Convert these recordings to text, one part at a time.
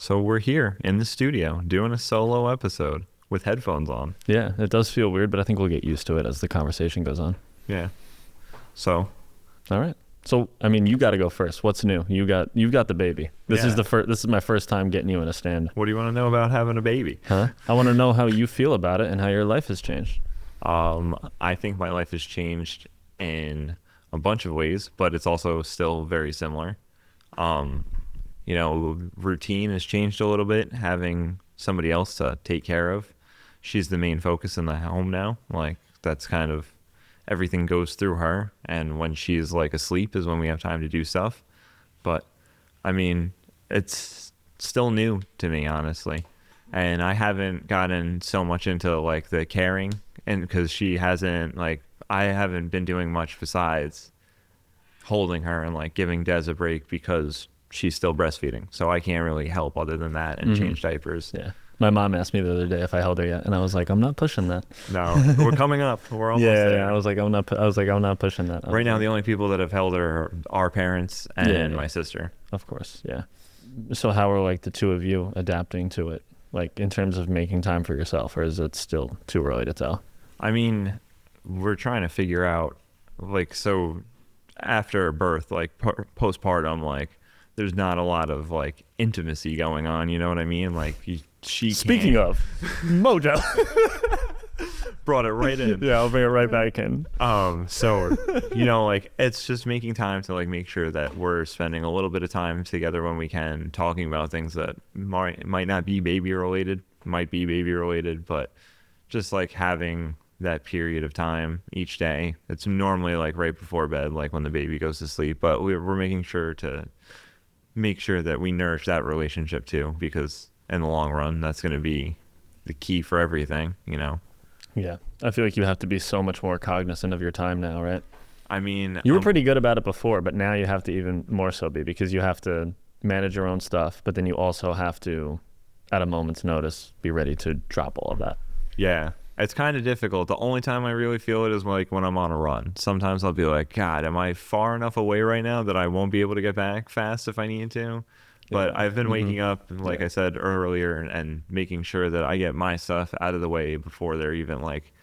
So we're here in the studio doing a solo episode with headphones on. Yeah, it does feel weird, but I think we'll get used to it as the conversation goes on. Yeah. So. All right. So, I mean, you got to go first. What's new? You've got the baby. This is my first time getting you in a stand. What do you want to know about having a baby? Huh? I want to know how you feel about it and how your life has changed. I think my life has changed in a bunch of ways, but it's also still very similar. Routine has changed a little bit, having somebody else to take care of. She's the main focus in the home now. Like, that's kind of everything goes through her, and when she's like asleep is when we have time to do stuff. But I mean, it's still new to me, honestly, and I haven't gotten so much into like the caring, and because I haven't been doing much besides holding her and like giving Des a break because she's still breastfeeding, so I can't really help other than that and change diapers. Yeah. My mom asked me the other day if I held her yet, and I was like, I'm not pushing that. No, we're coming up. We're almost there. Yeah. I was like, I'm not pushing that. Right now, the only people that have held her are our parents and my sister. Of course, yeah. So how are like the two of you adapting to it, like in terms of making time for yourself, or is it still too early to tell? I mean, we're trying to figure out, like, so after birth, like postpartum, like, there's not a lot of like intimacy going on. You know what I mean? Like, Speaking of Mojo, brought it right in. Yeah, I'll bring it right back in. So like, it's just making time to like make sure that we're spending a little bit of time together when we can, talking about things that might not be baby related, might be baby related, but just like having that period of time each day. It's normally like right before bed, like when the baby goes to sleep, but we're making sure to make sure that we nourish that relationship too, because in the long run, that's going to be the key for everything, Yeah. I feel like you have to be so much more cognizant of your time now, right? I mean, you were pretty good about it before, but now you have to even more so be, because you have to manage your own stuff, but then you also have to, at a moment's notice, be ready to drop all of that. Yeah. It's kind of difficult. The only time I really feel it is like when I'm on a run. Sometimes I'll be like, God, am I far enough away right now that I won't be able to get back fast if I need to? But I've been waking up, like I said earlier, and making sure that I get my stuff out of the way before they're even like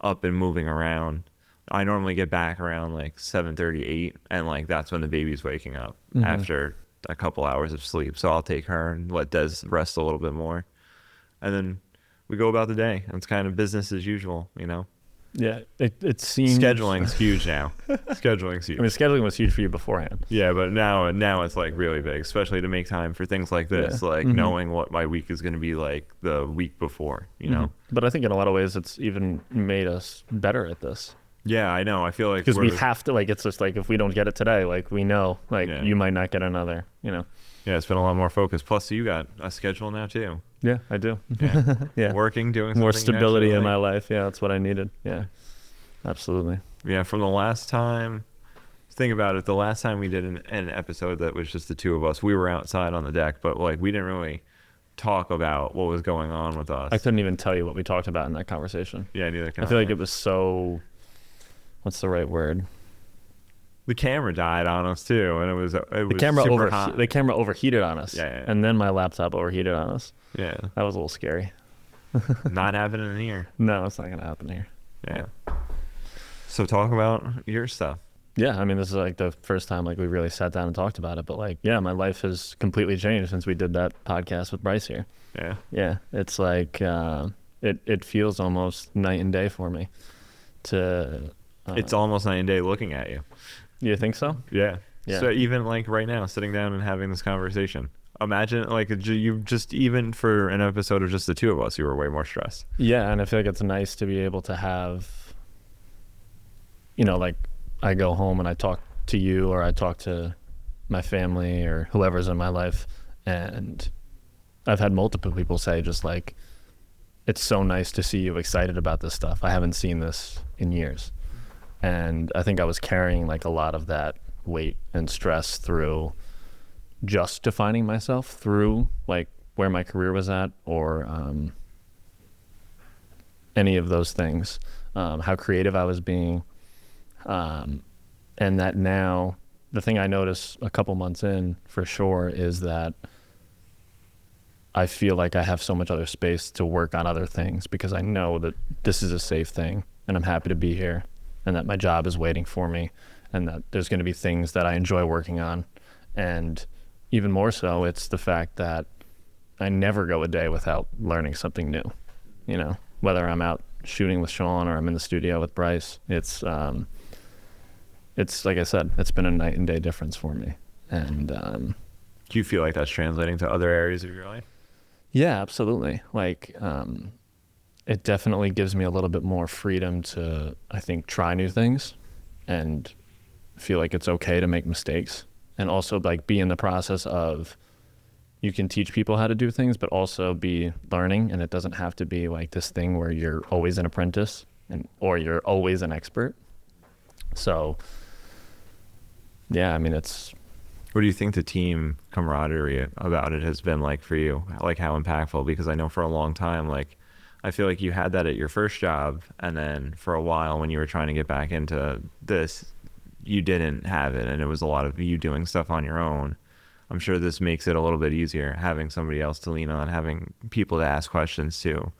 up and moving around. I normally get back around like 7:30, 8, and like that's when the baby's waking up after a couple hours of sleep. So I'll take her and let Des rest a little bit more. And then we go about the day. It's kind of business as usual, Yeah, it seems... Scheduling's huge now. Scheduling's huge. I mean, scheduling was huge for you beforehand. Yeah, but now it's like really big, especially to make time for things like this, like knowing what my week is going to be like the week before, But I think in a lot of ways it's even made us better at this. Yeah, I know. I feel like because we have to, like, it's just like, if we don't get it today, like, we know, like, you might not get another, Yeah, it's been a lot more focus. Plus, you got a schedule now too. Yeah, I do. Yeah. Yeah. Working, doing something. More stability in my life. Yeah, that's what I needed. Yeah, absolutely. Yeah, from the last time, think about it, the last time we did an episode that was just the two of us, we were outside on the deck, but like we didn't really talk about what was going on with us. I couldn't even tell you what we talked about in that conversation. Yeah, neither can I. I feel like it was so, what's the right word? The camera died on us too, and it was the camera overheated on us. Yeah. And then my laptop overheated on us. Yeah. That was a little scary. Not happening here. No, it's not gonna happen here. Yeah. So talk about your stuff. Yeah, I mean, this is like the first time like we really sat down and talked about it, but like, yeah, my life has completely changed since we did that podcast with Bryce here. Yeah. Yeah, it's like it feels almost night and day for me. It's almost night and day looking at you. You think so? Yeah. So even like right now, sitting down and having this conversation, imagine like you just, even for an episode of just the two of us, you were way more stressed. Yeah, and I feel like it's nice to be able to have, like, I go home and I talk to you, or I talk to my family or whoever's in my life, and I've had multiple people say just like, it's so nice to see you excited about this stuff. I haven't seen this in years. And I think I was carrying like a lot of that weight and stress through just defining myself through like where my career was at, or any of those things, how creative I was being. And that now, the thing I notice a couple months in for sure is that I feel like I have so much other space to work on other things because I know that this is a safe thing and I'm happy to be here and that my job is waiting for me and that there's going to be things that I enjoy working on. And even more so, it's the fact that I never go a day without learning something new, you know, whether I'm out shooting with Sean or I'm in the studio with Bryce. It's like I said, it's been a night and day difference for me. And do you feel like that's translating to other areas of your life? yeah, absolutely. Like it definitely gives me a little bit more freedom to, I think, try new things and feel like it's okay to make mistakes, and also like be in the process of, you can teach people how to do things, but also be learning. And it doesn't have to be like this thing where you're always an apprentice or you're always an expert. So yeah, I mean, what do you think the team camaraderie about it has been like for you? Like how impactful? Because I know for a long time, like I feel like you had that at your first job, and then for a while when you were trying to get back into this, you didn't have it, and it was a lot of you doing stuff on your own. I'm sure this makes it a little bit easier, having somebody else to lean on, having people to ask questions to,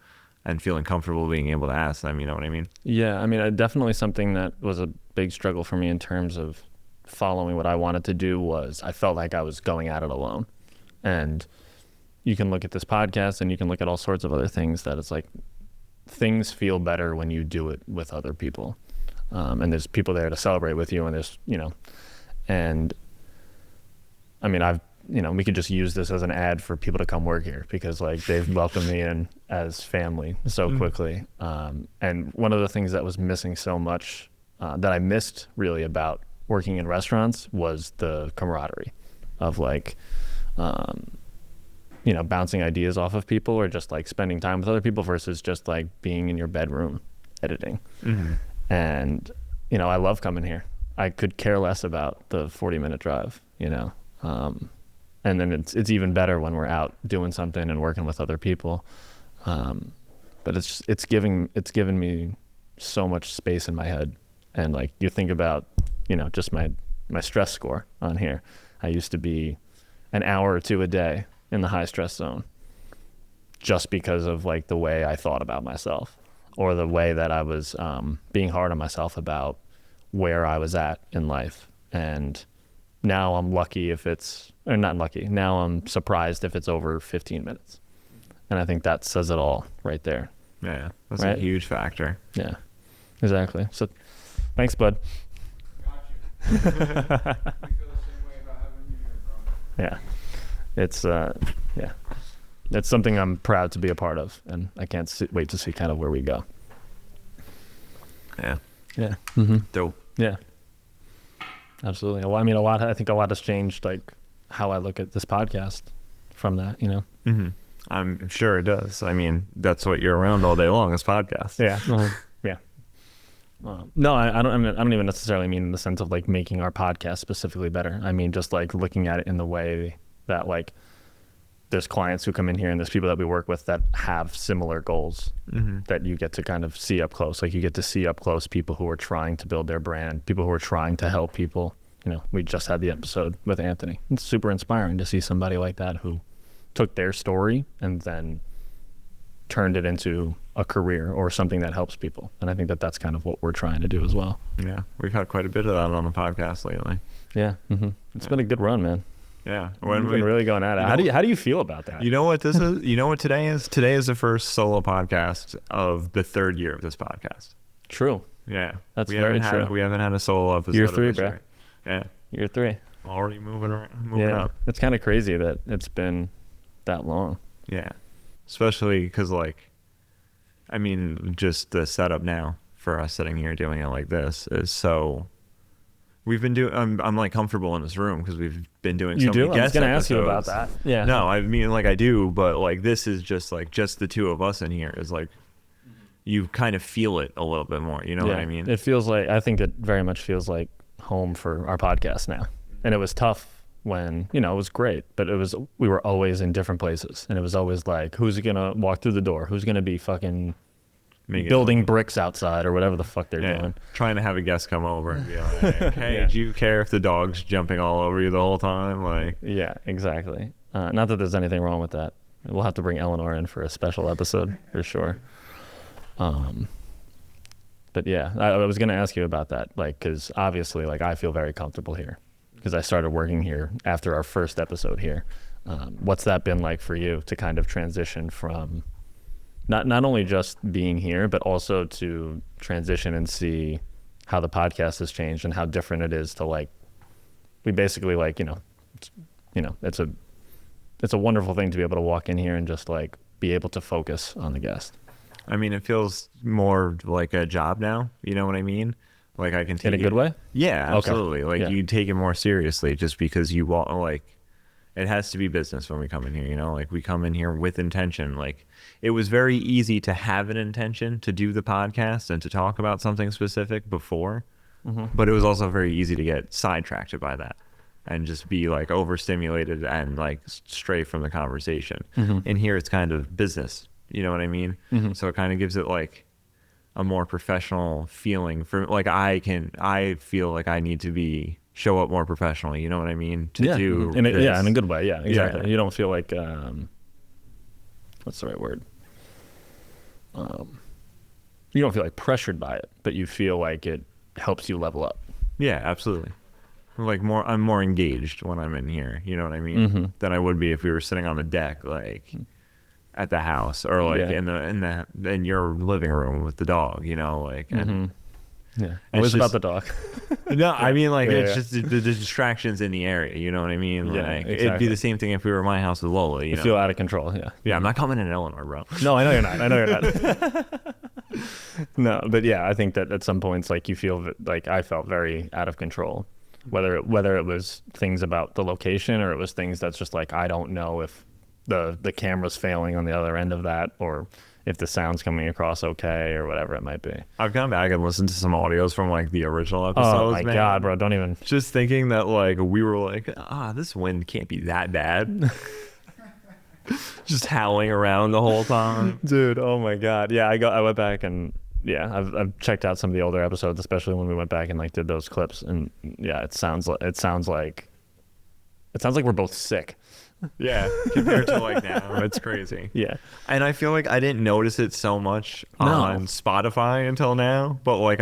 and feeling comfortable being able to ask them, you know what I mean? Yeah, I mean, definitely something that was a big struggle for me in terms of following what I wanted to do was I felt like I was going at it alone. And you can look at this podcast and you can look at all sorts of other things that it's like things feel better when you do it with other people. And there's people there to celebrate with you, and there's, you know, and I mean, we could just use this as an ad for people to come work here because like they've welcomed me in as family so quickly. And one of the things that was missing so much, that I missed really about working in restaurants was the camaraderie of like, you know, bouncing ideas off of people or just like spending time with other people versus just like being in your bedroom editing. Mm-hmm. And, you know, I love coming here. I could care less about the 40-minute drive, you know. And then it's even better when we're out doing something and working with other people. But it's given me so much space in my head. And like you think about, you know, just my stress score on here. I used to be an hour or two a day in the high stress zone just because of like the way I thought about myself or the way that I was being hard on myself about where I was at in life. And now I'm lucky if it's, or not lucky, now I'm surprised if it's over 15 minutes. And I think that says it all right there. Yeah, that's right? A huge factor. Yeah, exactly. So thanks, bud. Got you. We feel the same way about having you here, bro. Yeah, it's something I'm proud to be a part of, and I can't wait to see kind of where we go. Yeah. Yeah. Mm-hmm. Dope. Yeah. Absolutely. Well, I mean, I think a lot has changed, like how I look at this podcast from that, you know? Mm-hmm. I'm sure it does. I mean, that's what you're around all day long is podcasts. Yeah. Yeah. No, I don't even necessarily mean in the sense of like making our podcast specifically better. I mean, just like looking at it in the way that like there's clients who come in here and there's people that we work with that have similar goals that you get to kind of see up close. Like you get to see up close people who are trying to build their brand, people who are trying to help people. You know, we just had the episode with Anthony. It's super inspiring to see somebody like that who took their story and then turned it into a career or something that helps people. And I think that that's kind of what we're trying to do as well. Yeah, we've had quite a bit of that on the podcast lately. Yeah. Mm-hmm. It's been a good run, man. Yeah, we've been really going at it. How do you feel about that? You know what this is? You know what today is? Today is the first solo podcast of the third year of this podcast. True. Yeah, that's very true. We haven't had a solo episode. Year 3, bro. Yeah, Year 3. Already moving up. It's kind of crazy that it's been that long. Yeah, especially because like, I mean, just the setup now for us sitting here doing it like this is so. We've been doing. I'm like comfortable in this room because we've been doing. You so many do? I was going to ask you about that. Yeah. No, I mean like I do, but like this is just the two of us in here is like, you kind of feel it a little bit more. You know what I mean? It feels like, I think it very much feels like home for our podcast now. And it was tough when, you know, it was great, but we were always in different places, and it was always like, who's gonna walk through the door? Who's gonna be fucking building bricks outside or whatever the fuck they're doing. Trying to have a guest come over and be like, hey, do you care if the dog's jumping all over you the whole time? Like, yeah, exactly. Not that there's anything wrong with that, We'll have to bring Eleanor in for a special episode for sure. But yeah, I was going to ask you about that, like, because obviously, like, I feel very comfortable here because I started working here after our first episode here. What's that been like for you to kind of transition from not only just being here, but also to transition and see how the podcast has changed and how different it is to, like, we basically, like, it's a wonderful thing to be able to walk in here and just, like, be able to focus on the guest. I mean, it feels more like a job now. You know what I mean? Like, I can take In a good way? Yeah, absolutely. Okay. Like, you take it more seriously just because you want, like, it has to be business when we come in here, like, we come in here with intention. Like, it was very easy to have an intention to do the podcast and to talk about something specific before, but it was also very easy to get sidetracked by that and just be, like, overstimulated and, like, stray from the conversation. In here, it's kind of business. You know what I mean? So it kind of gives it, like, a more professional feeling for, like, I feel like I need to show up more professionally. You know what I mean? To do in this. a good way. Yeah, exactly. Yeah. You don't feel like, what's the right word? You don't feel like pressured by it, but you feel like it helps you level up. Yeah, absolutely. Like, I'm more engaged when I'm in here. You know what I mean? Than I would be if we were sitting on the deck, like, at the house, or like in your living room with the dog, like, and yeah. Always about the dog. No, I mean, like, it's just the distractions in the area, you know what I mean? Yeah, Like, exactly. it'd be the same thing if we were at my house with Lola, you know? feel out of control. Yeah, I'm not coming in Eleanor, bro. No, I know you're not. No, but yeah, I think that at some points, like, you feel like I felt very out of control, whether it was things about the location or it was things that's just like, I don't know if the camera's failing on the other end of that, or if the sound's coming across okay, or whatever it might be. I've gone back and listened to some audios from, like, the original episodes. Oh my God, bro, don't even. Just thinking that, like, we were like, this wind can't be that bad. Just howling around the whole time. Dude, oh my God. Yeah, I went back and I've checked out some of the older episodes, especially when we went back and, like, did those clips, and yeah, it sounds like we're both sick. Yeah, compared to, like, now, it's crazy. Yeah. And I feel like I didn't notice it so much on Spotify until now, but, like,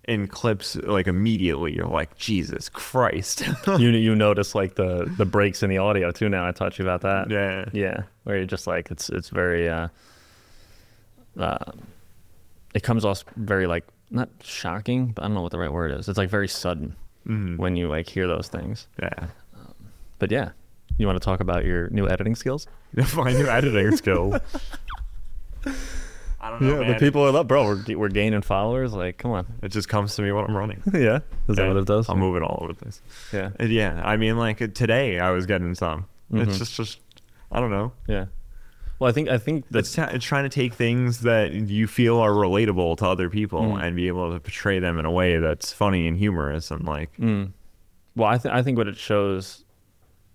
in clips, like, immediately you're like, Jesus Christ. you notice, like, the breaks in the audio too now. I taught you about that. Yeah. Yeah, where you're just like, it's very it comes off very, like, not shocking, but I don't know what the right word is. It's, like, very sudden when you, like, hear those things. Yeah. But yeah, you want to talk about your new editing skills? My new editing skill. I don't know, man. The people are up, bro. We're gaining followers. Like, come on. It just comes to me when I'm running. Yeah. Is that what it does? I'm moving all over the place. Yeah. Yeah. I mean, like, today I was getting some. It's just, I don't know. Yeah. Well, I think that's It's trying to take things that you feel are relatable to other people and be able to portray them in a way that's funny and humorous and, like. Well, I think what it shows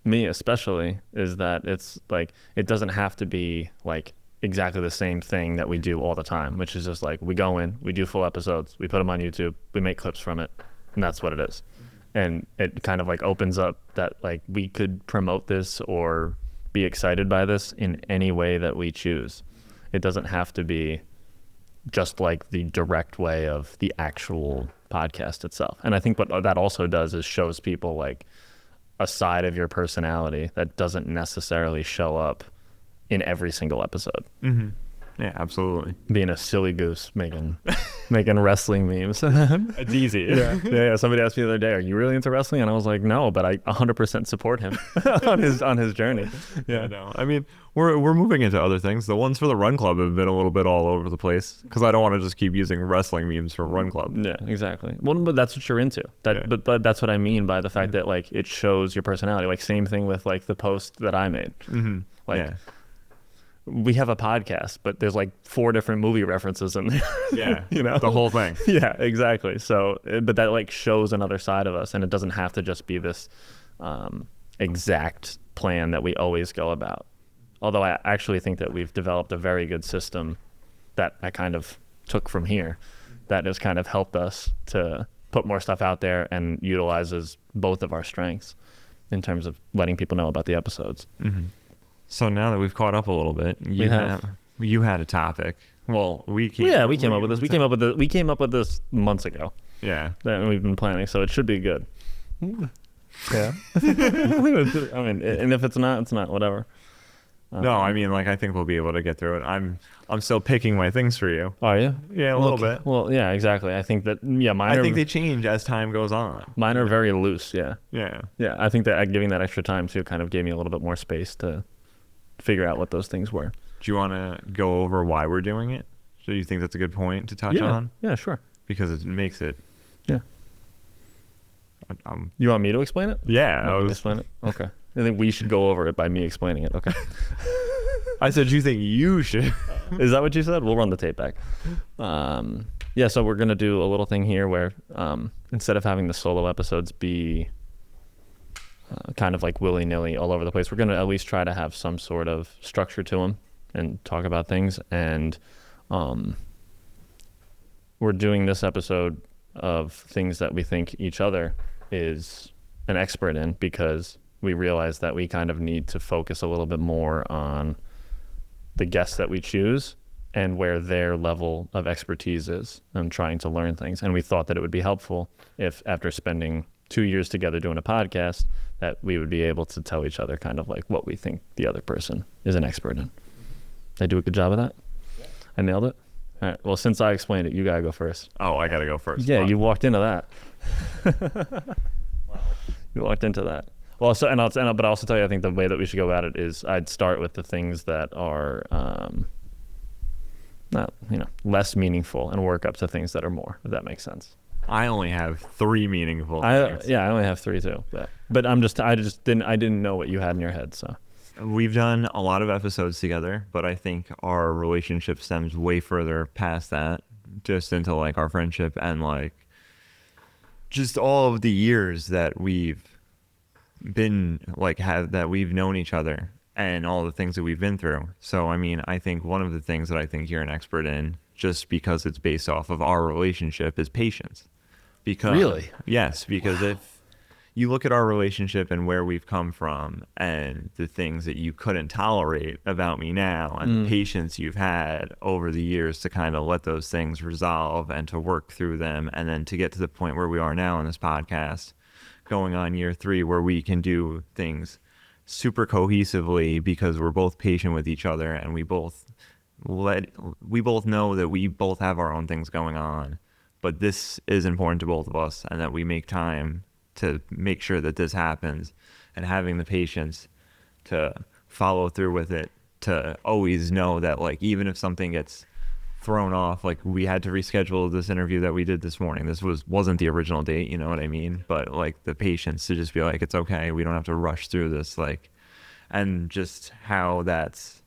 me especially is that it's like, it doesn't have to be, like, exactly the same thing that we do all the time, which is just like, we go in, we do full episodes, we put them on YouTube, we make clips from it, and that's what it is. And it kind of, like, opens up that, like, we could promote this or be excited by this in any way that we choose. It doesn't have to be just, like, the direct way of the actual podcast itself. And I think what that also does is shows people, like, a side of your personality that doesn't necessarily show up in every single episode. Yeah, absolutely. Being a silly goose making wrestling memes. It's easy. Yeah. Somebody asked me the other day, "Are you really into wrestling?" And I was like, "No, but I 100% support him on his journey." Yeah, no. I mean, we're moving into other things. The ones for the Run Club have been a little bit all over the place because I don't want to just keep using wrestling memes for Run Club. Yeah, exactly. Well, but that's what you're into. But that's what I mean by the fact that, like, it shows your personality. Like, same thing with, like, the post that I made. Like, we have a podcast, but there's, like, 4 different movie references in there. Yeah, you know, the whole thing. Yeah, exactly. So, but that, like, shows another side of us, and it doesn't have to just be this exact plan that we always go about. Although I actually think that we've developed a very good system that I kind of took from here that has kind of helped us to put more stuff out there and utilizes both of our strengths in terms of letting people know about the episodes. So now that we've caught up a little bit, you had a topic. Well, we came. Yeah, we came up with this. We came up with this months ago. Yeah. That we've been planning, so it should be good. Yeah. I mean, and if it's not, it's not. Whatever. No, I mean, like, I think we'll be able to get through it. I'm still picking my things for you. Are you? Yeah, a little bit. Well, yeah, exactly. I think that. Yeah, I think they change as time goes on. Mine are very loose. Yeah. Yeah. Yeah, I think that giving that extra time too kind of gave me a little bit more space to figure out what those things were. Do you want to go over why we're doing it? So you think that's a good point to touch on? Yeah, sure. Because it makes it. Yeah. You want me to explain it? Yeah. No, explain it? Okay. I think we should go over it by me explaining it. Okay. I said you think you should. Is that what you said? We'll run the tape back. Yeah, so we're going to do a little thing here where instead of having the solo episodes be kind of like willy-nilly all over the place, we're going to at least try to have some sort of structure to them and talk about things. And we're doing this episode of things that we think each other is an expert in, because we realize that we kind of need to focus a little bit more on the guests that we choose and where their level of expertise is and trying to learn things. And we thought that it would be helpful if, after spending 2 years together doing a podcast, that we would be able to tell each other kind of like what we think the other person is an expert in. Did I do a good job of that? Yeah. I nailed it? All right. Well, since I explained it, you got to go first. Oh, I got to go first. Yeah, you walked into that. You walked into that. Well, so, but I'll also tell you, I think the way that we should go about it is I'd start with the things that are not, less meaningful and work up to things that are more, if that makes sense. I only have 3 meaningful things. I only have 3 too. But I didn't know what you had in your head, so. We've done a lot of episodes together, but I think our relationship stems way further past that, just into like our friendship and like just all of the years that we've been like that we've known each other and all the things that we've been through. So I mean, I think one of the things that I think you're an expert in, just because it's based off of our relationship, is patience. Because really? Yes, because if you look at our relationship and where we've come from and the things that you couldn't tolerate about me now and the patience you've had over the years to kind of let those things resolve and to work through them, and then to get to the point where we are now in this podcast, going on year 3, where we can do things super cohesively because we're both patient with each other and we both know that we both have our own things going on, but this is important to both of us, and that we make time to make sure that this happens, and having the patience to follow through with it, to always know that like even if something gets thrown off, like we had to reschedule this interview that we did this morning. This wasn't the original date, you know what I mean? But like the patience to just be like, it's okay, we don't have to rush through this, like, and just how that's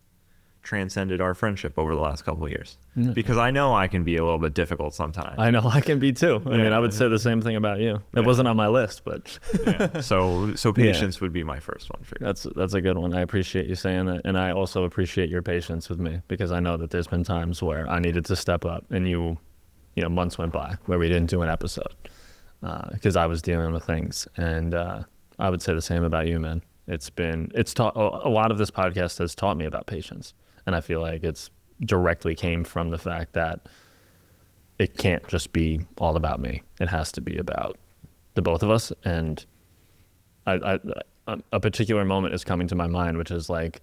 transcended our friendship over the last couple of years. Because I know I can be a little bit difficult sometimes. I know I can be too. I mean, I would say the same thing about you. It wasn't on my list, but So patience would be my first one for you. That's a good one. I appreciate you saying that, and I also appreciate your patience with me, because I know that there's been times where I needed to step up, and months went by where we didn't do an episode because I was dealing with things, and I would say the same about you, man. It's taught a lot of this podcast has taught me about patience. And I feel like it's directly came from the fact that it can't just be all about me. It has to be about the both of us. And a particular moment is coming to my mind, which is like,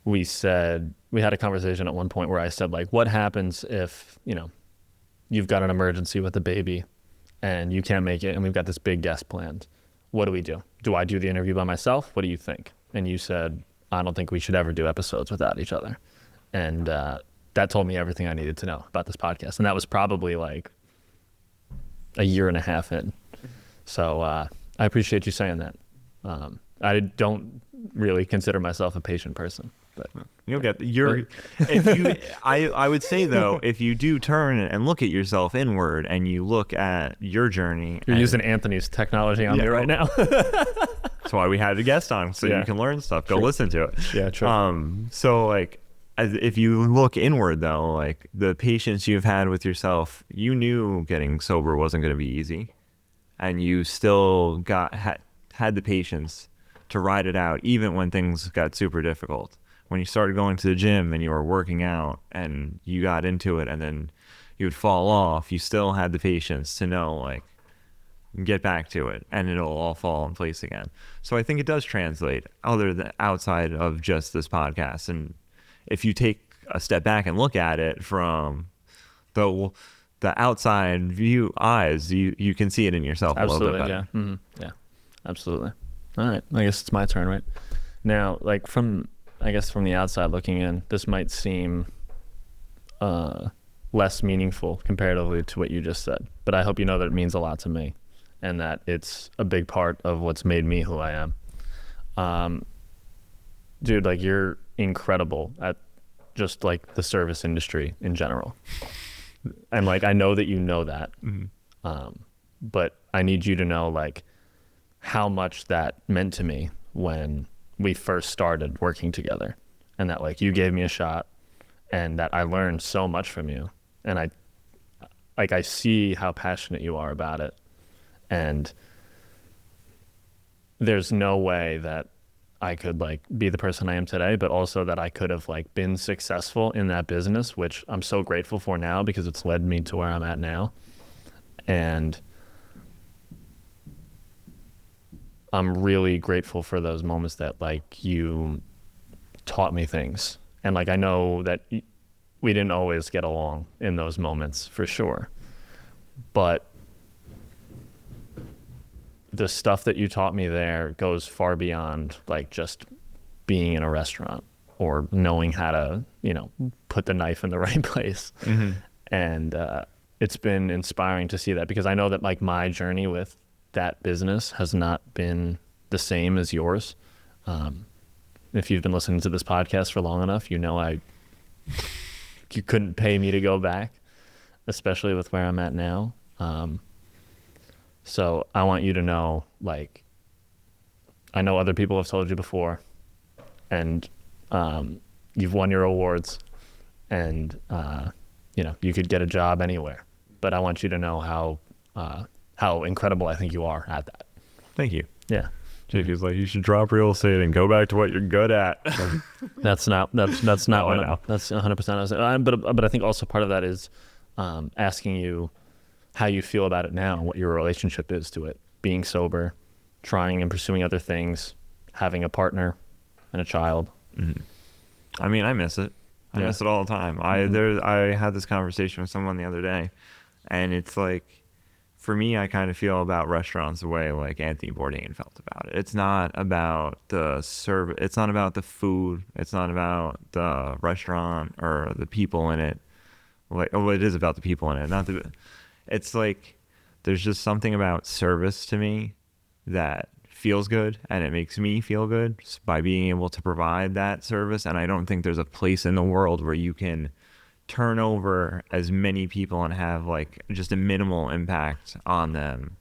we had a conversation at one point where I said, like, what happens if, you've got an emergency with a baby and you can't make it, and we've got this big guest planned. What do we do? Do I do the interview by myself? What do you think? And you said, I don't think we should ever do episodes without each other. And that told me everything I needed to know about this podcast. And that was probably like a year and a half in. So I appreciate you saying that. I don't really consider myself a patient person, but you'll get I would say though, if you do turn and look at yourself inward and you look at your journey, you're using Anthony's technology on me right now. That's why we had a guest on, so you can learn stuff. Go listen to it. Yeah, true. So like, if you look inward though, like the patience you've had with yourself, you knew getting sober wasn't going to be easy, and you still had the patience to ride it out, even when things got super difficult. When you started going to the gym and you were working out and you got into it and then you would fall off, you still had the patience to know, like, get back to it and it'll all fall in place again. So I think it does translate other than outside of just this podcast. And if you take a step back and look at it from the outside view eyes, you can see it in yourself a little bit better. Yeah. Mm-hmm. Yeah, absolutely. All right, I guess it's my turn, right? Now, like from the outside looking in, this might seem less meaningful comparatively to what you just said, but I hope you know that it means a lot to me and that it's a big part of what's made me who I am. Dude, like, you're incredible at just like the service industry in general. And like, I know that you know that, but I need you to know like how much that meant to me when we first started working together, and that like you gave me a shot and that I learned so much from you. And I see how passionate you are about it. And there's no way that I could like be the person I am today, but also that I could have like been successful in that business, which I'm so grateful for now because it's led me to where I'm at now. And I'm really grateful for those moments that like you taught me things. And like, I know that we didn't always get along in those moments for sure, but the stuff that you taught me there goes far beyond like just being in a restaurant or knowing how to, you know, put the knife in the right place. And it's been inspiring to see that, because I know that like my journey with that business has not been the same as yours. If you've been listening to this podcast for long enough, you know you couldn't pay me to go back, especially with where I'm at now. So I want you to know, like, I know other people have told you before, and you've won your awards, and you know, you could get a job anywhere. But I want you to know how incredible I think you are at that. Thank you. Yeah. JP's like, you should drop real estate and go back to what you're good at. That's not No, what I know. that's 100%. But I think also part of that is asking you how you feel about it now and what your relationship is to it. Being sober, trying and pursuing other things, having a partner and a child. I mean, I miss it. I miss it all the time. I had this conversation with someone the other day, and it's like, for me, I kind of feel about restaurants the way like Anthony Bourdain felt about it. It's not about the service. It's not about the food. It's not about the restaurant or the people in it. Like, oh, it is about the people in it. It's like, there's just something about service to me that feels good, and it makes me feel good by being able to provide that service. And I don't think there's a place in the world where you can turn over as many people and have like just a minimal impact on them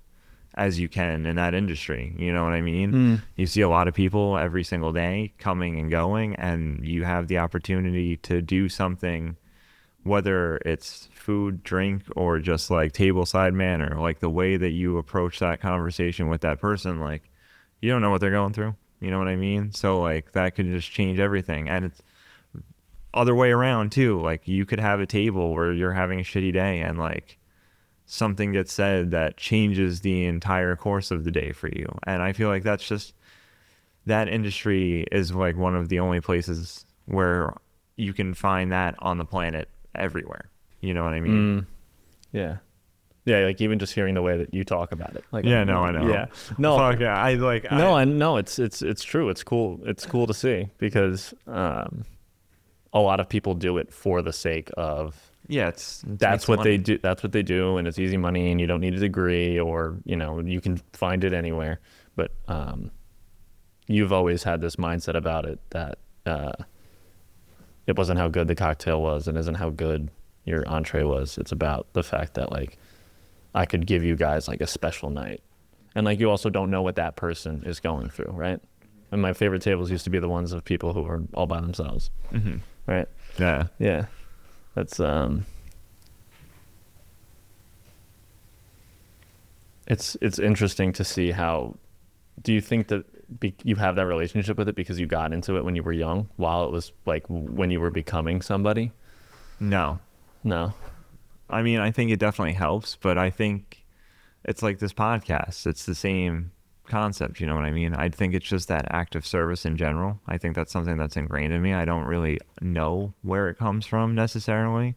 as you can in that industry. You know what I mean? You see a lot of people every single day coming and going, and you have the opportunity to do something, whether it's food, drink, or just like tableside manner, like the way that you approach that conversation with that person. Like, you don't know what they're going through. You know what I mean? So like, that could just change everything. And it's other way around too. Like, you could have a table where you're having a shitty day and like something gets said that changes the entire course of the day for you. And I feel like that's just, that industry is like one of the only places where you can find that on the planet everywhere. You know what I mean? Yeah. Yeah, like even just hearing the way that you talk about it. Like, yeah, no, I know. Yeah. No. Fuck yeah. I know it's true. It's cool. It's cool to see, because a lot of people do it for the sake of, that's what they do. That's what they do, and it's easy money, and you don't need a degree, or you know, you can find it anywhere. But you've always had this mindset about it that it wasn't how good the cocktail was, and isn't how good your entree was. It's about the fact that like, I could give you guys like a special night, and like, you also don't know what that person is going through, right? And my favorite tables used to be the ones of people who were all by themselves. Right. Yeah. That's it's interesting to see how Do you think that you have that relationship with it because you got into it when you were young, while it was like when you were becoming somebody? No. No. I mean, I think it definitely helps, but I think it's like this podcast. It's the same concept, you know what I mean? I think it's just that act of service in general. I think that's something that's ingrained in me. I don't really know where it comes from necessarily,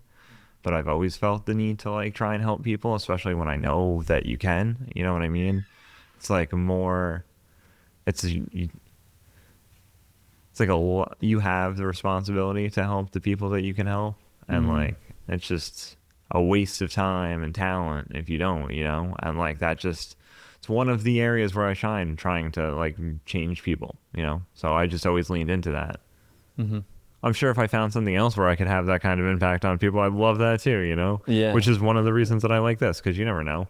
but I've always felt the need to like try and help people, especially when I know that you can, you know what I mean? It's like more, it's it's like you have the responsibility to help the people that you can help, and like it's just a waste of time and talent if you don't, you know? And like that just, it's one of the areas where I shine trying to like change people, you know? So I just always leaned into that. Mm-hmm. I'm sure if I found something else where I could have that kind of impact on people, I'd love that too, you know? Yeah. Which is one of the reasons that I like this, because you never know.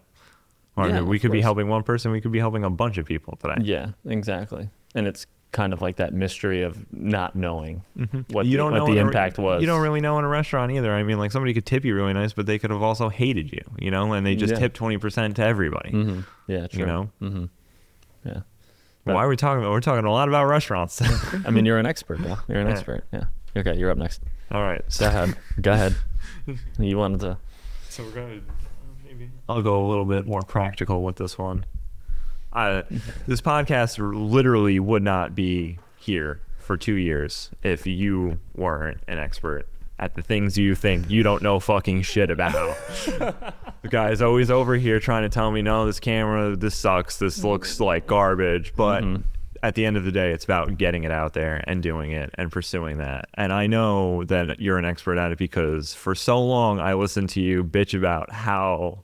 Or Yeah, we of could be course. helping one person, we could be helping a bunch of people today. Yeah, exactly. And it's kind of like that mystery of not knowing what, You don't what know the in a impact was. You don't really know in a restaurant either. I mean, like somebody could tip you really nice, but they could have also hated you, you know, and they just Yeah. tip 20% to everybody. Mm-hmm. Yeah, true. You know? Mm-hmm. Yeah. Why are we talking about? We're talking a lot about restaurants. I mean, you're an expert, Bill. You're an Yeah. expert. Yeah. Okay, you're up next. All right. Go ahead. Go ahead. You wanted to. So we're going to maybe. I'll go a little bit more practical with this one. This podcast literally would not be here for 2 years if you weren't an expert at the things you think you don't know fucking shit about. The guy's always over here trying to tell me, no, this camera, this sucks, this looks like garbage, but at the end of the day, it's about getting it out there and doing it and pursuing that. And I know that you're an expert at it because for so long I listened to you bitch about how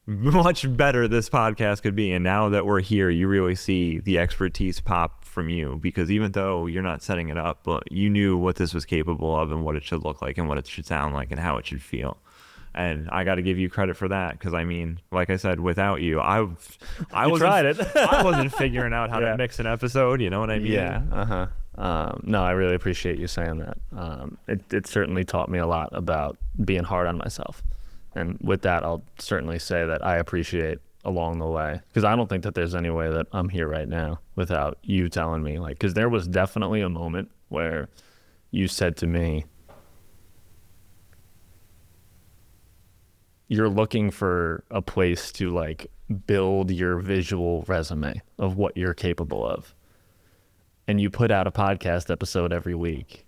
much better this podcast could be. And now that we're here, you really see the expertise pop from you, because even though you're not setting it up, but you knew what this was capable of and what it should look like and what it should sound like and how it should feel. And I got to give you credit for that, because I mean, like I said, without you, I tried it. I wasn't figuring out how to mix an episode. You know what I mean? Yeah. No, I really appreciate you saying that. It certainly taught me a lot about being hard on myself. And with that, I'll certainly say that I appreciate along the way, because I don't think that there's any way that I'm here right now without you telling me, like, because there was definitely a moment where you said to me, you're looking for a place to like build your visual resume of what you're capable of. And you put out a podcast episode every week.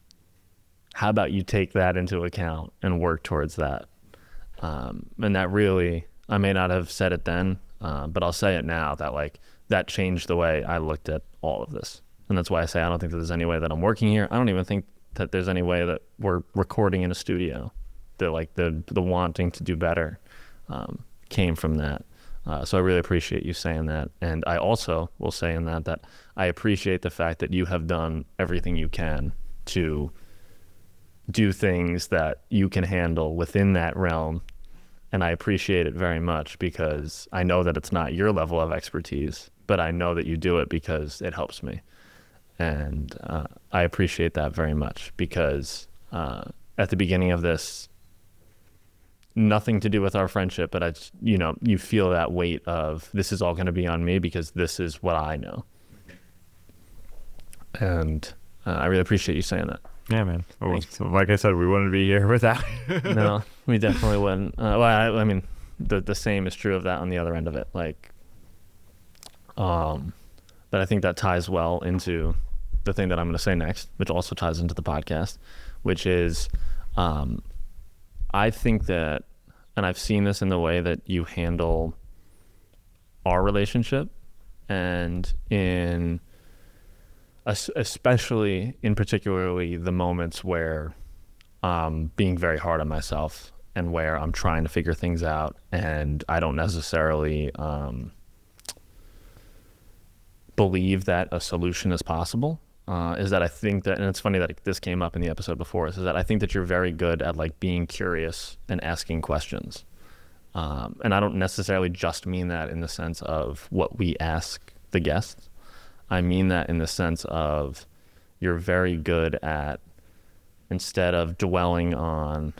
How about you take that into account and work towards that? And that really, I may not have said it then, but I'll say it now, that like that changed the way I looked at all of this. And that's why I say I don't think that there's any way that I'm working here. I don't even think that there's any way that we're recording in a studio. The wanting to do better came from that. So I really appreciate you saying that. And I also will say in that I appreciate the fact that you have done everything you can to do things that you can handle within that realm. And I appreciate it very much, because I know that it's not your level of expertise, but I know that you do it because it helps me. And I appreciate that very much, because at the beginning of this, nothing to do with our friendship, but you feel that weight of this is all going to be on me because this is what I know. And I really appreciate you saying that. Yeah, man. So like I said, we wouldn't be here without you. No, we definitely wouldn't. Well, I mean, the same is true of that on the other end of it. Like, but I think that ties well into the thing that I'm going to say next, which also ties into the podcast, which is, I think that, and I've seen this in the way that you handle our relationship, and in especially in particularly the moments where I'm being very hard on myself and where I'm trying to figure things out and I don't necessarily believe that a solution is possible, is that I think that, and it's funny that this came up in the episode before, is that I think that you're very good at like being curious and asking questions. And I don't necessarily just mean that in the sense of what we ask the guests. I mean that in the sense of you're very good at, instead of dwelling on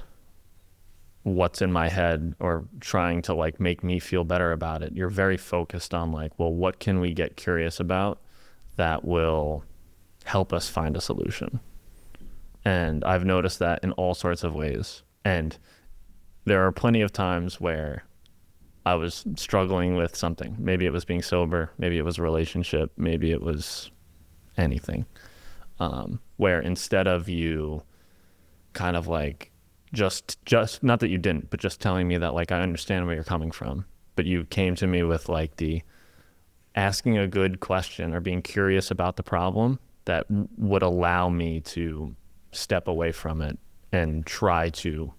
what's in my head or trying to like make me feel better about it. You're very focused on like, well, what can we get curious about that will help us find a solution? And I've noticed that in all sorts of ways. And there are plenty of times where I was struggling with something. Maybe it was being sober, maybe it was a relationship, maybe it was anything. Where instead of you kind of like just not that you didn't, but just telling me that like I understand where you're coming from, but you came to me with like the asking a good question or being curious about the problem that would allow me to step away from it and try to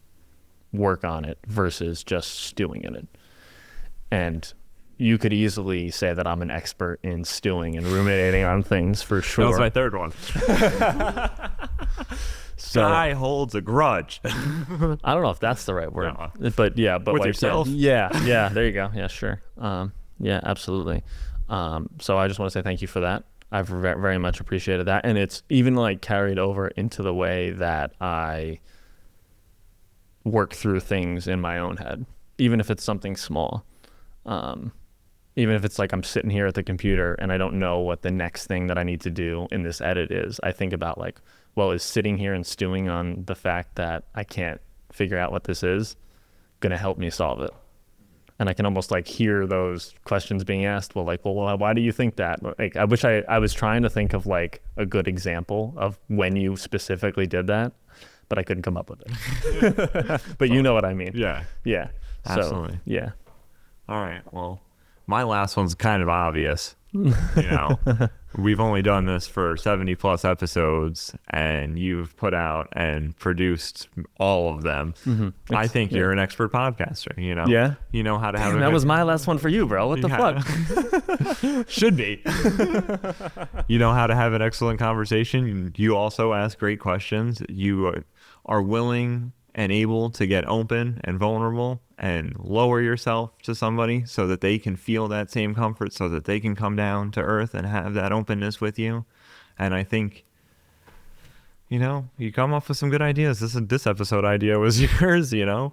work on it versus just stewing in it. And you could easily say that I'm an expert in stewing and ruminating on things for sure. That was my third one. So Guy holds a grudge. I don't know if that's the right word, No. but yeah, but With like yourself? yeah, there you go. Yeah, sure. Yeah, absolutely. So I just want to say thank you for that. I've very much appreciated that, and it's even like carried over into the way that I work through things in my own head, even if it's something small. Even if it's like I'm sitting here at the computer and I don't know what the next thing that I need to do in this edit is, I think about like, well, is sitting here and stewing on the fact that I can't figure out what this is going to help me solve it? And I can almost like hear those questions being asked. Well, why do you think that? Like, I wish I was trying to think of like a good example of when you specifically did that, but I couldn't come up with it. But you know what I mean? Yeah. Yeah. Absolutely. So, yeah. All right. Well, my last one's kind of obvious. You know, we've only done this for 70 plus episodes, and you've put out and produced all of them. Mm-hmm. I think you're an expert podcaster. You know, Yeah. You know how to have. That was my last one for you, bro. What the fuck? Should be. You know how to have an excellent conversation. You also ask great questions. You are willing and able to get open and vulnerable and lower yourself to somebody so that they can feel that same comfort, so that they can come down to earth and have that openness with you. And I think, you know, you come up with some good ideas. This episode idea was yours, you know.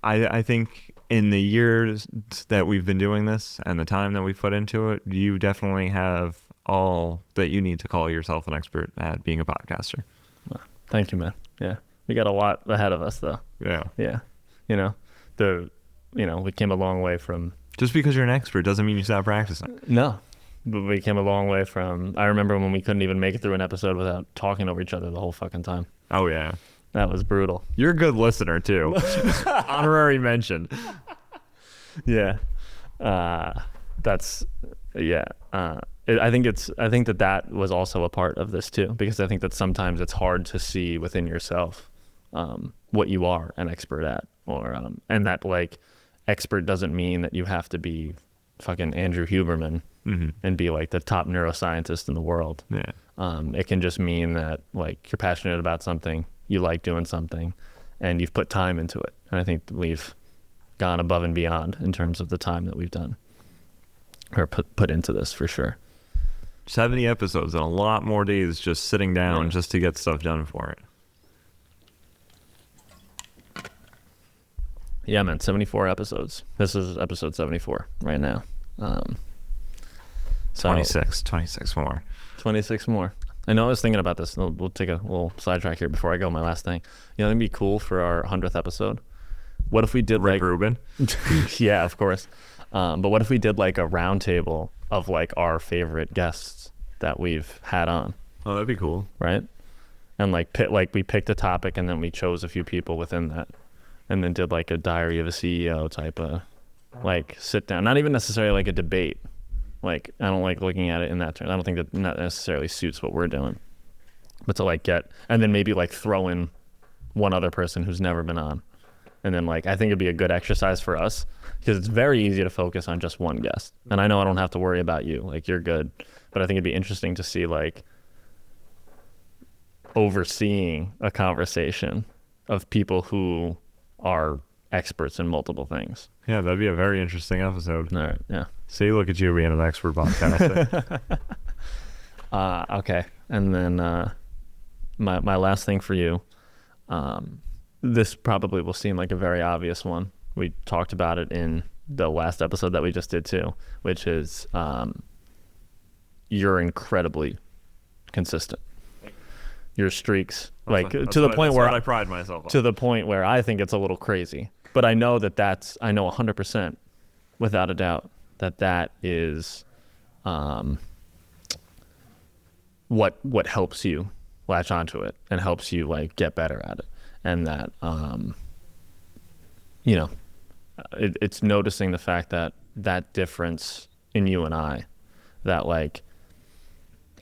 I think in the years that we've been doing this and the time that we've put into it, you definitely have all that you need to call yourself an expert at being a podcaster. Well, thank you, man. Yeah. We got a lot ahead of us, though. Yeah. Yeah. You know, we came a long way from. Just because you're an expert doesn't mean you stop practicing. No, but we came a long way from. I remember when we couldn't even make it through an episode without talking over each other the whole fucking time. Oh yeah. That was brutal. You're a good listener too. Honorary mention. Yeah. That's yeah. I think that was also a part of this too, because I think that sometimes it's hard to see within yourself what you are an expert at, or and that like expert doesn't mean that you have to be fucking Andrew Huberman and be like the top neuroscientist in the world. Yeah. It can just mean that like you're passionate about something, you like doing something, and you've put time into it. And I think we've gone above and beyond in terms of the time that we've done or put into this for sure. 70 episodes and a lot more days just sitting down just to get stuff done for it. Yeah, man, 74 episodes. This is episode 74 right now. 26 more. 26 more. I know I was thinking about this. We'll take a little sidetrack here before I go my last thing. You know, it'd be cool for our 100th episode. What if we did Rick like Rubin? Yeah, of course. But what if we did like a round table of like our favorite guests that we've had on? Oh, that'd be cool. Right? And like we picked a topic and then we chose a few people within that, and then did like a Diary of a CEO type of like sit down. Not even necessarily like a debate. Like I don't like looking at it in that term. I don't think that necessarily suits what we're doing. But to like get, and then maybe like throw in one other person who's never been on. And then like I think it'd be a good exercise for us, because it's very easy to focus on just one guest. And I know I don't have to worry about you. Like you're good. But I think it'd be interesting to see like overseeing a conversation of people who are experts in multiple things. Yeah, that'd be a very interesting episode. All right. Yeah. See, look at you being an expert podcaster. Okay. And then my last thing for you this probably will seem like a very obvious one. We talked about it in the last episode that we just did too, which is you're incredibly consistent. Your streaks, like to the point where I pride myself on. To the point where I think it's a little crazy, but I know I know 100% without a doubt that is what helps you latch onto it and helps you like get better at it. And that it's noticing the fact that difference in you and I, that like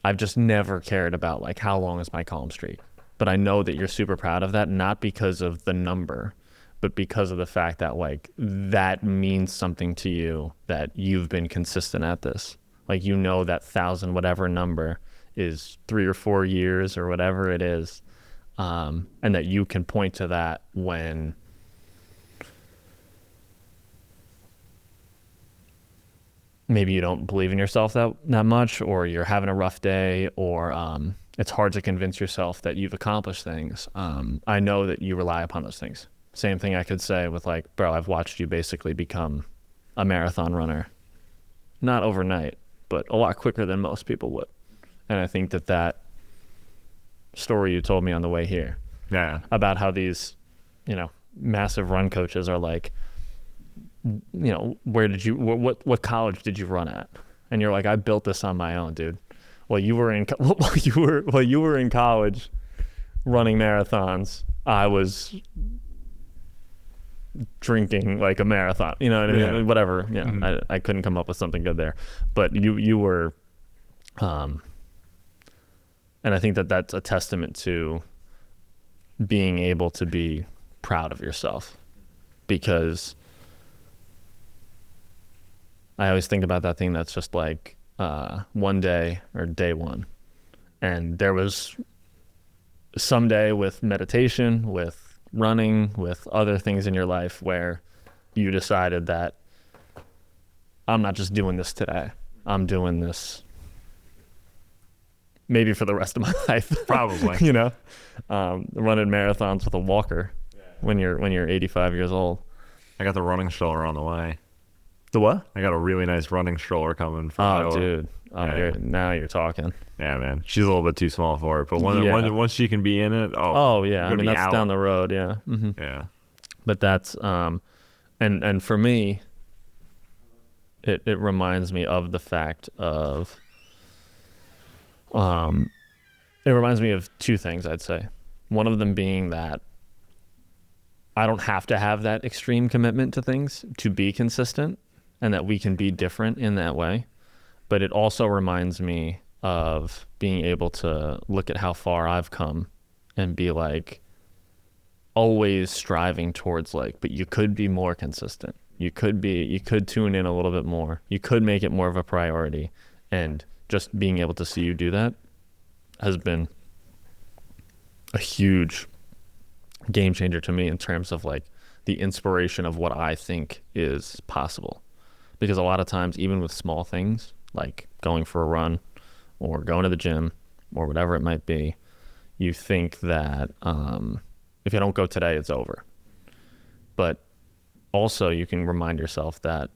I've just never cared about like how long is my calm streak, but I know that you're super proud of that, not because of the number, but because of the fact that like that means something to you, that you've been consistent at this. Like, you know, that 1,000 whatever number is 3 or 4 years or whatever it is, and that you can point to that when maybe you don't believe in yourself that much, or you're having a rough day, or it's hard to convince yourself that you've accomplished things. I know that you rely upon those things. Same thing I could say with like, bro, I've watched you basically become a marathon runner. Not overnight, but a lot quicker than most people would. And I think that story you told me on the way here, about how these, massive run coaches are like, where did you, what college did you run at? And you're like, I built this on my own, dude. Well, you were in college running marathons. I was drinking like a marathon, you know what I mean? Yeah. Whatever. Yeah. Mm-hmm. I couldn't come up with something good there, but you were, and I think that's a testament to being able to be proud of yourself, because I always think about that thing that's just like one day or day one. And there was some day with meditation, with running, with other things in your life where you decided that I'm not just doing this today. I'm doing this maybe for the rest of my life. Probably. Running marathons with a walker when you're 85 years old. I got the running stroller on the way. The what? I got a really nice running stroller coming from Iowa. Dude. Yeah. Now you're talking. Yeah, man. She's a little bit too small for it, but once she can be in it, yeah. I mean, that's out. down the road. Yeah. Mm-hmm. Yeah. But that's and for me, it reminds me of the fact of it reminds me of two things, I'd say. One of them being that I don't have to have that extreme commitment to things to be consistent, and that we can be different in that way. But it also reminds me of being able to look at how far I've come and be like, always striving towards like, but you could be more consistent. You could tune in a little bit more. You could make it more of a priority. And just being able to see you do that has been a huge game changer to me in terms of like the inspiration of what I think is possible. Because a lot of times, even with small things like going for a run or going to the gym or whatever it might be, you think that if you don't go today, it's over. But also you can remind yourself that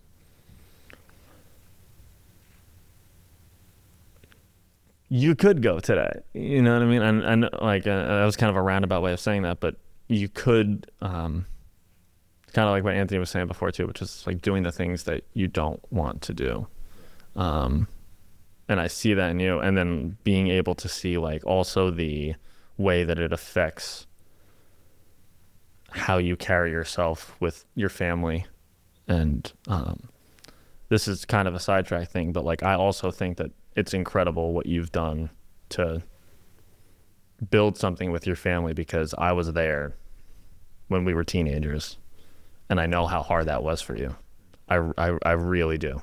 you could go today. You know what I mean? And like that was kind of a roundabout way of saying that, but you could kind of like what Anthony was saying before too, which is like doing the things that you don't want to do. And I see that in you, and then being able to see like also the way that it affects how you carry yourself with your family. And this is kind of a sidetrack thing, but like I also think that it's incredible what you've done to build something with your family, because I was there when we were teenagers, and I know how hard that was for you. I really do.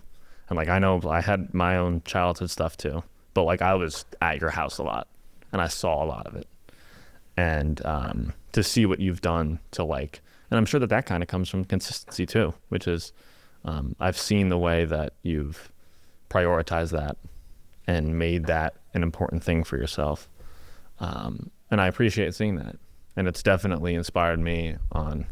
And like, I know I had my own childhood stuff too, but like I was at your house a lot and I saw a lot of it. And to see what you've done to like, and I'm sure that kind of comes from consistency too, which is I've seen the way that you've prioritized that and made that an important thing for yourself. And I appreciate seeing that. and it's definitely inspired me on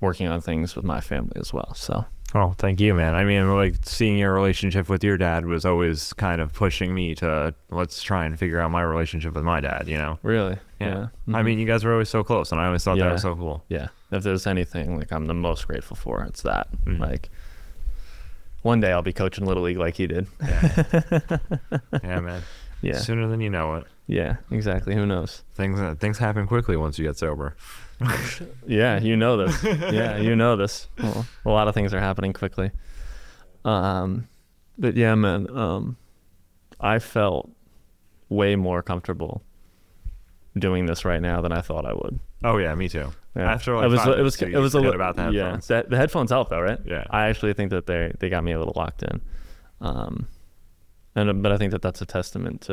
working on things with my family as well. So Oh, thank you, man. I mean, like seeing your relationship with your dad was always kind of pushing me to let's try and figure out my relationship with my dad, you know? really, Yeah. Mhm. I mean, you guys were always so close, and I always thought that Yeah. was so cool. yeah, if there's anything like I'm the most grateful for, it's that. Mhm. Like one day I'll be coaching Little League like he did. Yeah, man. Yeah, Sooner than you know it. yeah, exactly. Who knows? Things happen quickly once you get sober. Yeah, you know this. Yeah, you know this. Well, a lot of things are happening quickly. But yeah, man, I felt way more comfortable doing this right now than I thought I would. Oh yeah, me too. Yeah. After like it was 5 it was minutes, it was you a forget li- about the yeah. headphones. The headphones help though, right? Yeah. I actually think that they got me a little locked in. But I think that that's a testament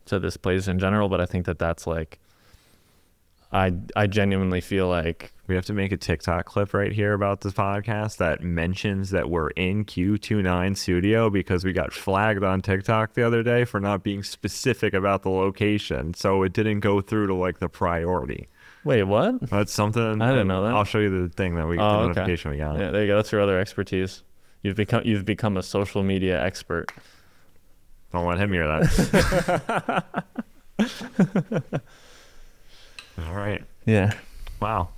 to this place in general. But I think that that's like, I genuinely feel like We have to make a TikTok clip right here about this podcast that mentions that we're in Q29 studio because we got flagged on TikTok the other day for not being specific about the location. So it didn't go through to like the priority. wait, what? That's something. I didn't know that. I'll show you the thing that the Okay. notification we got. Yeah, there you go. That's your other expertise. You've become a social media expert. Don't let him hear that. All right. Yeah. Wow.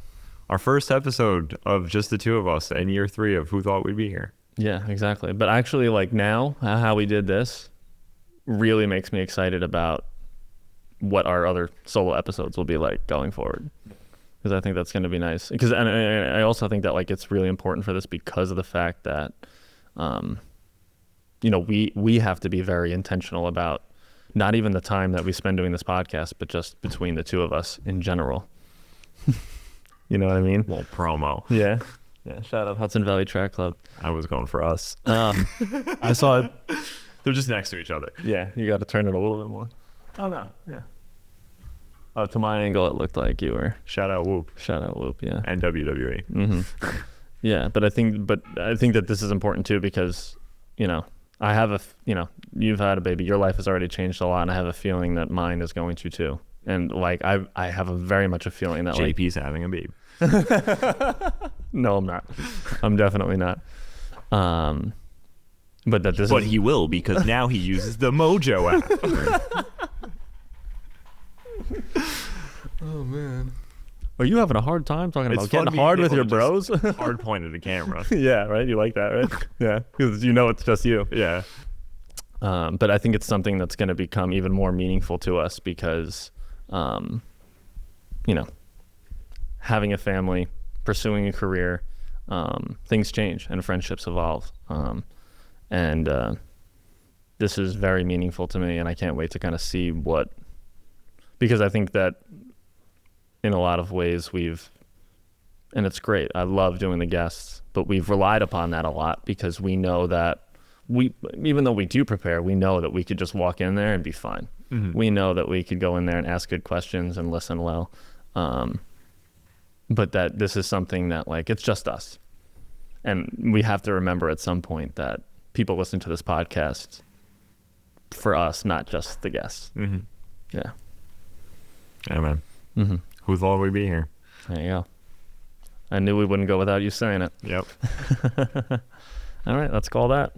Our first episode of just the two of us in year 3 of Who Thought We'd Be Here. Yeah, exactly. But actually, like now, how we did this really makes me excited about what our other solo episodes will be like going forward. Because I think that's going to be nice. Because and I also think that like it's really important for this because of the fact that, you know, we have to be very intentional about not even the time that we spend doing this podcast, but just between the two of us in general. You know what I mean? Little promo. Yeah. Yeah. Shout out Hudson Valley Track Club. I was going for us. I saw it. They're just next to each other. Yeah, you got to turn it a little bit more. Oh no, yeah. Oh, to my angle, it looked like you were. Shout out Whoop Shout out Whoop, yeah. and WWE. hmm Yeah, but I think that this is important too because, you know, you've had a baby. Your life has already changed a lot, and I have a feeling that mine is going to too. And like I have very much a feeling that like JP's having a baby. no, I'm not. I'm definitely not. But that this But is he will because now he uses the Mojo app. Oh man. Are you having a hard time talking It's about fun getting being hard with able your to bros? Hard point at the camera. Yeah, right. You like that, right? Yeah, because you know it's just you. Yeah. But I think it's something that's going to become even more meaningful to us because, you know, having a family, pursuing a career, things change and friendships evolve. And this is very meaningful to me, and I can't wait to kind of see because I think that in a lot of ways and it's great. I love doing the guests, but we've relied upon that a lot because we know that even though we do prepare, we know that we could just walk in there and be fine. Mm-hmm. We know that we could go in there and ask good questions and listen well. But that this is something that like, it's just us. And we have to remember at some point that people listen to this podcast for us, not just the guests. Mm-hmm. Yeah. Yeah, man. Mm-hmm. Who thought we'd be here? There you go. I knew we wouldn't go without you saying it. Yep. All right, let's call that.